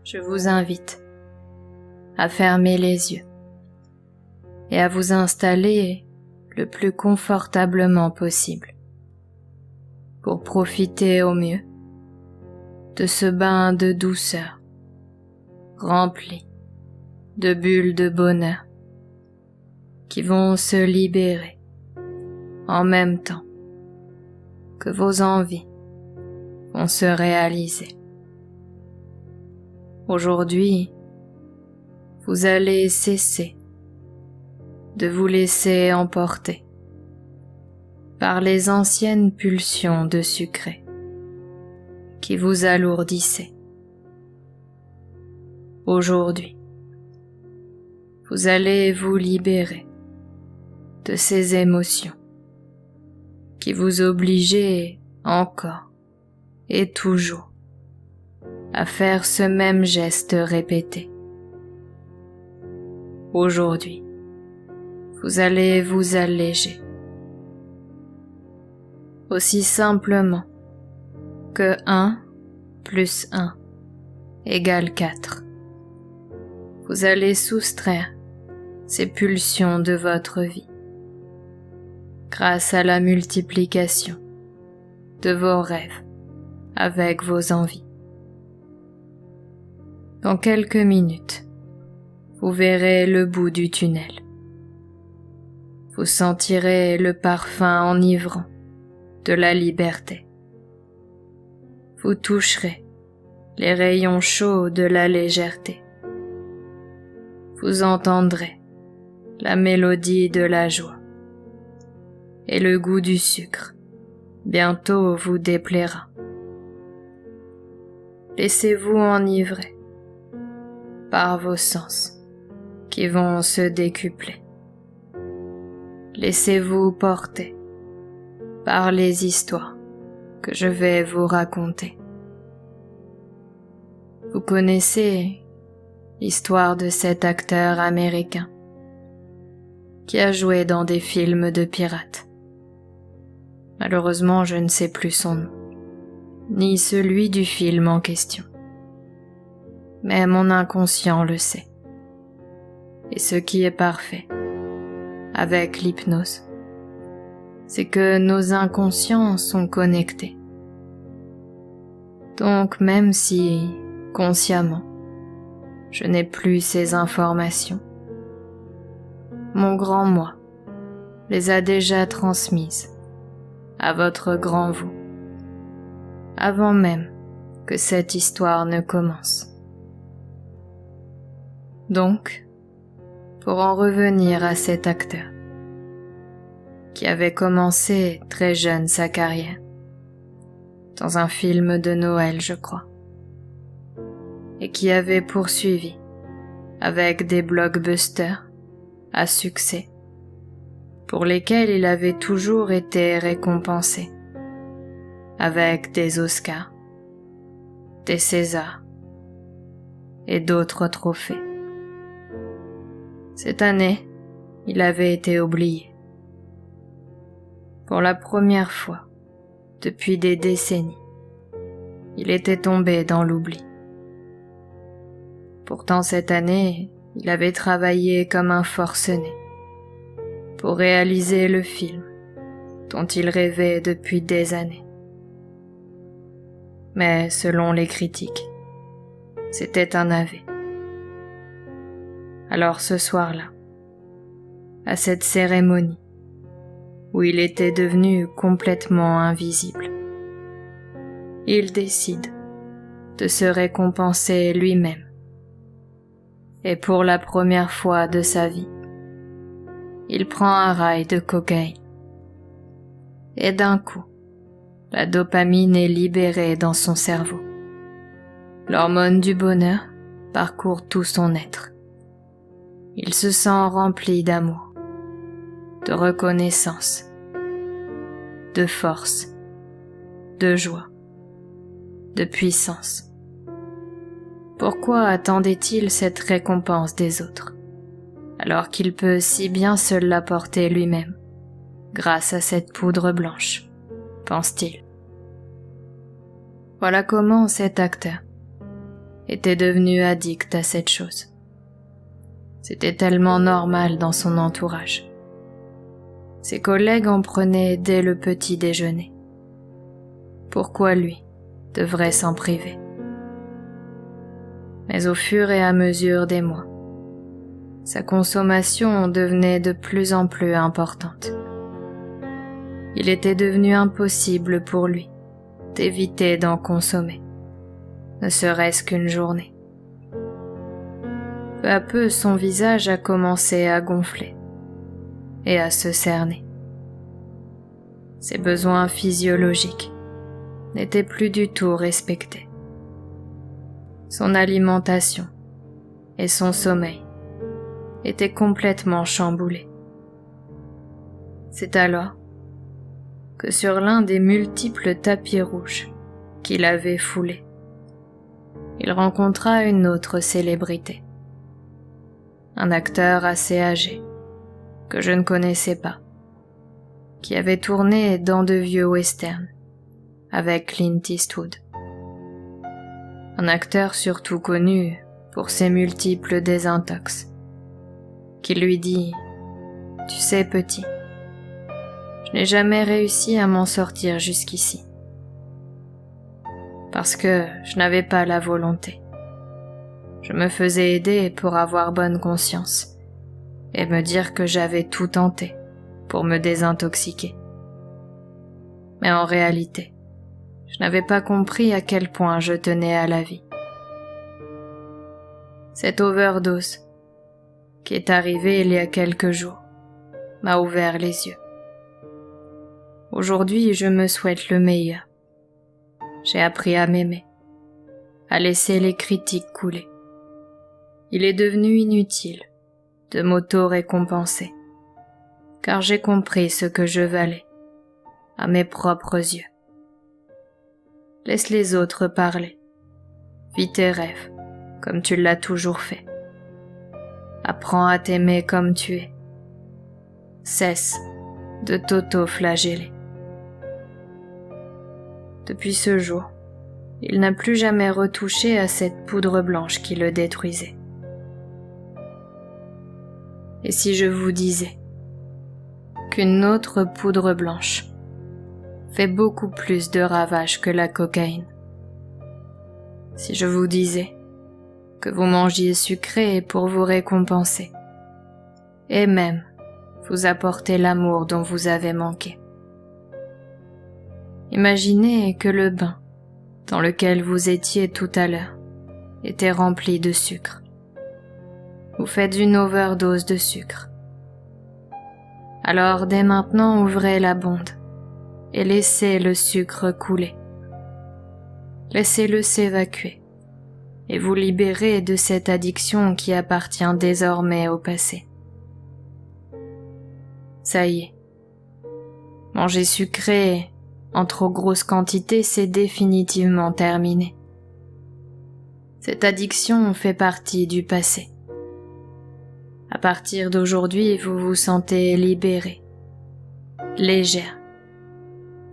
je vous invite à fermer les yeux et à vous installer le plus confortablement possible pour profiter au mieux de ce bain de douceur rempli de bulles de bonheur qui vont se libérer en même temps que vos envies vont se réaliser. Aujourd'hui, vous allez cesser de vous laisser emporter par les anciennes pulsions de sucré qui vous alourdissaient. Aujourd'hui, vous allez vous libérer de ces émotions qui vous obligeaient encore et toujours à faire ce même geste répété. Aujourd'hui, vous allez vous alléger aussi simplement que 1 plus 1 égale 4. Vous allez soustraire ces pulsions de votre vie grâce à la multiplication de vos rêves avec vos envies. Dans quelques minutes, vous verrez le bout du tunnel. Vous sentirez le parfum enivrant de la liberté. Vous toucherez les rayons chauds de la légèreté. Vous entendrez la mélodie de la joie. Et le goût du sucre bientôt vous déplaira. Laissez-vous enivrer par vos sens qui vont se décupler. Laissez-vous porter par les histoires que je vais vous raconter. Vous connaissez l'histoire de cet acteur américain qui a joué dans des films de pirates. Malheureusement, je ne sais plus son nom, ni celui du film en question. Mais mon inconscient le sait. Et ce qui est parfait avec l'hypnose, c'est que nos inconscients sont connectés. Donc même si, consciemment, je n'ai plus ces informations, mon grand moi les a déjà transmises à votre grand vous, avant même que cette histoire ne commence. Donc, pour en revenir à cet acteur, qui avait commencé très jeune sa carrière, dans un film de Noël, je crois, et qui avait poursuivi avec des blockbusters à succès, pour lesquels il avait toujours été récompensé, avec des Oscars, des Césars et d'autres trophées. Cette année, il avait été oublié. Pour la première fois depuis des décennies, il était tombé dans l'oubli. Pourtant cette année, il avait travaillé comme un forcené pour réaliser le film dont il rêvait depuis des années. Mais selon les critiques, c'était un navet. Alors ce soir-là, à cette cérémonie où il était devenu complètement invisible, il décide de se récompenser lui-même. Et pour la première fois de sa vie, il prend un rail de cocaïne. Et d'un coup, la dopamine est libérée dans son cerveau. L'hormone du bonheur parcourt tout son être. Il se sent rempli d'amour, de reconnaissance, de force, de joie, de puissance. Pourquoi attendait-il cette récompense des autres, alors qu'il peut si bien se l'apporter lui-même, grâce à cette poudre blanche, pense-t-il. Voilà comment cet acteur était devenu addict à cette chose. C'était tellement normal dans son entourage. Ses collègues en prenaient dès le petit déjeuner. Pourquoi lui devrait s'en priver? Mais au fur et à mesure des mois, sa consommation devenait de plus en plus importante. Il était devenu impossible pour lui d'éviter d'en consommer, ne serait-ce qu'une journée. Peu à peu, son visage a commencé à gonfler et à se cerner. Ses besoins physiologiques n'étaient plus du tout respectés. Son alimentation et son sommeil étaient complètement chamboulés. C'est alors que sur l'un des multiples tapis rouges qu'il avait foulés, il rencontra une autre célébrité. Un acteur assez âgé, que je ne connaissais pas, qui avait tourné dans de vieux westerns avec Clint Eastwood. Un acteur surtout connu pour ses multiples désintox, qui lui dit « Tu sais, petit, je n'ai jamais réussi à m'en sortir jusqu'ici, parce que je n'avais pas la volonté. Je me faisais aider pour avoir bonne conscience et me dire que j'avais tout tenté pour me désintoxiquer. Mais en réalité, je n'avais pas compris à quel point je tenais à la vie. Cette overdose qui est arrivée il y a quelques jours m'a ouvert les yeux. Aujourd'hui, je me souhaite le meilleur. J'ai appris à m'aimer, à laisser les critiques couler. Il est devenu inutile de m'auto-récompenser, car j'ai compris ce que je valais à mes propres yeux. Laisse les autres parler. Vis tes rêves, comme tu l'as toujours fait. Apprends à t'aimer comme tu es. Cesse de t'auto-flageller. Depuis ce jour, il n'a plus jamais retouché à cette poudre blanche qui le détruisait. Et si je vous disais qu'une autre poudre blanche fait beaucoup plus de ravages que la cocaïne? Si je vous disais que vous mangiez sucré pour vous récompenser, et même vous apporter l'amour dont vous avez manqué? Imaginez que le bain dans lequel vous étiez tout à l'heure était rempli de sucre. Vous faites une overdose de sucre. Alors dès maintenant, ouvrez la bonde et laissez le sucre couler. Laissez-le s'évacuer et vous libérer de cette addiction qui appartient désormais au passé. Ça y est. Manger sucré en trop grosse quantité, c'est définitivement terminé. Cette addiction fait partie du passé. À partir d'aujourd'hui, vous vous sentez libéré, légère.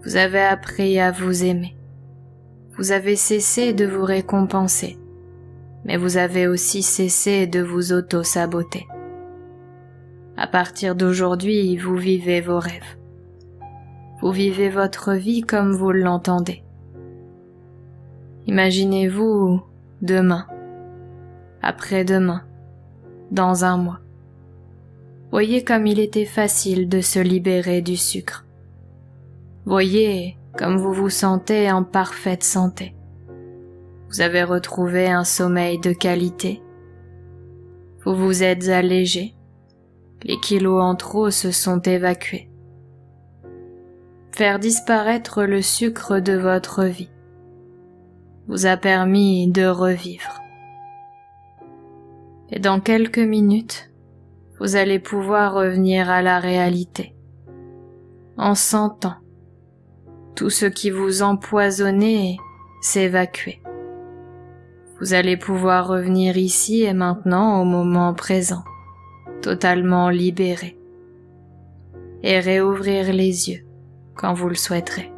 Vous avez appris à vous aimer. Vous avez cessé de vous récompenser, mais vous avez aussi cessé de vous auto-saboter. À partir d'aujourd'hui, vous vivez vos rêves. Vous vivez votre vie comme vous l'entendez. Imaginez-vous demain, après-demain, dans un mois. Voyez comme il était facile de se libérer du sucre. Voyez comme vous vous sentez en parfaite santé. Vous avez retrouvé un sommeil de qualité. Vous vous êtes allégé. Les kilos en trop se sont évacués. Faire disparaître le sucre de votre vie vous a permis de revivre. Et dans quelques minutes, vous allez pouvoir revenir à la réalité, en sentant tout ce qui vous empoisonnait s'évacuer. Vous allez pouvoir revenir ici et maintenant au moment présent, totalement libéré, et réouvrir les yeux quand vous le souhaiterez.